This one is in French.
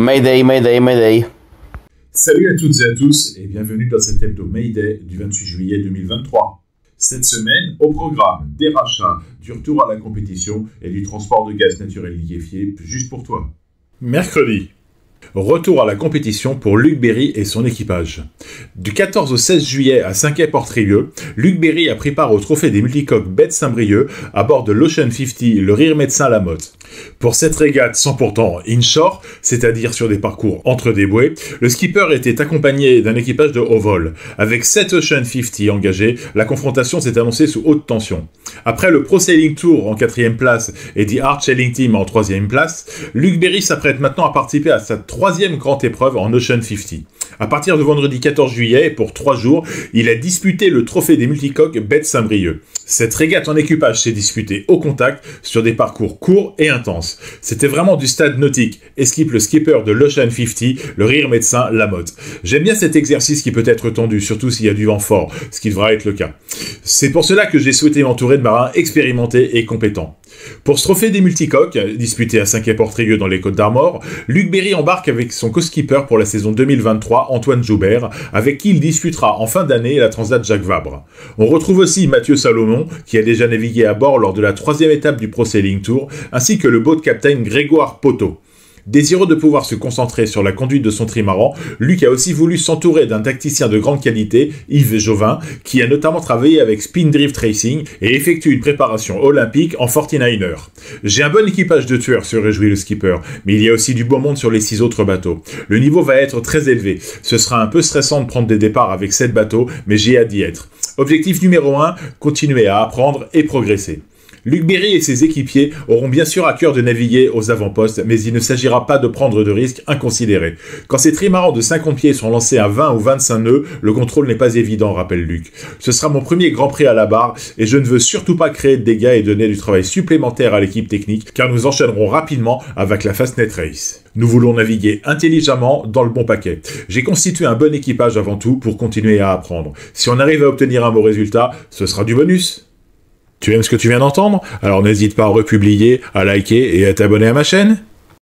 Mayday, Mayday, Mayday. Salut à toutes et à tous et bienvenue dans cet hebdo Mayday du 28 juillet 2023. Cette semaine, au programme des rachats, du retour à la compétition et du transport de gaz naturel liquéfié juste pour toi. Mercredi. Retour à la compétition pour Luc Berry et son équipage. Du 14 au 16 juillet à Saint-Quay-Port-Trieux, Luc Berry a pris part au trophée des multicoques Bête Saint-Brieuc à bord de l'Ocean 50, le Rire Médecin Lamotte. Pour cette régate 100% inshore, c'est-à-dire sur des parcours entre des bouées, le skipper était accompagné d'un équipage de haut vol. Avec 7 Ocean 50 engagés, la confrontation s'est annoncée sous haute tension. Après le Pro Sailing Tour en 4e place et The Arch Sailing Team en 3e place, Luc Berry s'apprête maintenant à participer à sa 3e grande épreuve en Ocean 50. À partir de vendredi 14 juillet, pour 3 jours, il a disputé le trophée des multicoques Bête Saint-Brieuc. Cette régate en équipage s'est disputée au contact sur des parcours courts et intenses. C'était vraiment du stade nautique, esquipe le skipper de l'Ocean 50, le Rire Médecin Lamotte. J'aime bien cet exercice qui peut être tendu, surtout s'il y a du vent fort, ce qui devra être le cas. C'est pour cela que j'ai souhaité m'entourer de marins expérimentés et compétents. Pour ce trophée des multicoques, disputé à Saint-Quay-Port-Trieux dans les Côtes-d'Armor, Luc Berry embarque avec son co-skipper pour la saison 2023, Antoine Joubert, avec qui il disputera en fin d'année la Transat Jacques Vabre. On retrouve aussi Mathieu Salomon, qui a déjà navigué à bord lors de la 3e étape du Pro Sailing Tour, ainsi que le boat captain Grégoire Poteau. Désireux de pouvoir se concentrer sur la conduite de son trimaran, Luc a aussi voulu s'entourer d'un tacticien de grande qualité, Yves Jovin, qui a notamment travaillé avec Spindrift Racing et effectue une préparation olympique en 49er. J'ai un bon équipage de tueurs, se réjouit le skipper, mais il y a aussi du beau monde sur les 6 autres bateaux. Le niveau va être très élevé. Ce sera un peu stressant de prendre des départs avec 7 bateaux, mais j'ai hâte d'y être. Objectif numéro 1, continuer à apprendre et progresser. Luc Berry et ses équipiers auront bien sûr à cœur de naviguer aux avant-postes, mais il ne s'agira pas de prendre de risques inconsidérés. Quand ces trimarans de 50 pieds sont lancés à 20 ou 25 nœuds, le contrôle n'est pas évident, rappelle Luc. Ce sera mon premier Grand Prix à la barre, et je ne veux surtout pas créer de dégâts et donner du travail supplémentaire à l'équipe technique, car nous enchaînerons rapidement avec la Fastnet Race. Nous voulons naviguer intelligemment dans le bon paquet. J'ai constitué un bon équipage avant tout pour continuer à apprendre. Si on arrive à obtenir un bon résultat, ce sera du bonus. Tu aimes ce que tu viens d'entendre? Alors n'hésite pas à republier, à liker et à t'abonner à ma chaîne.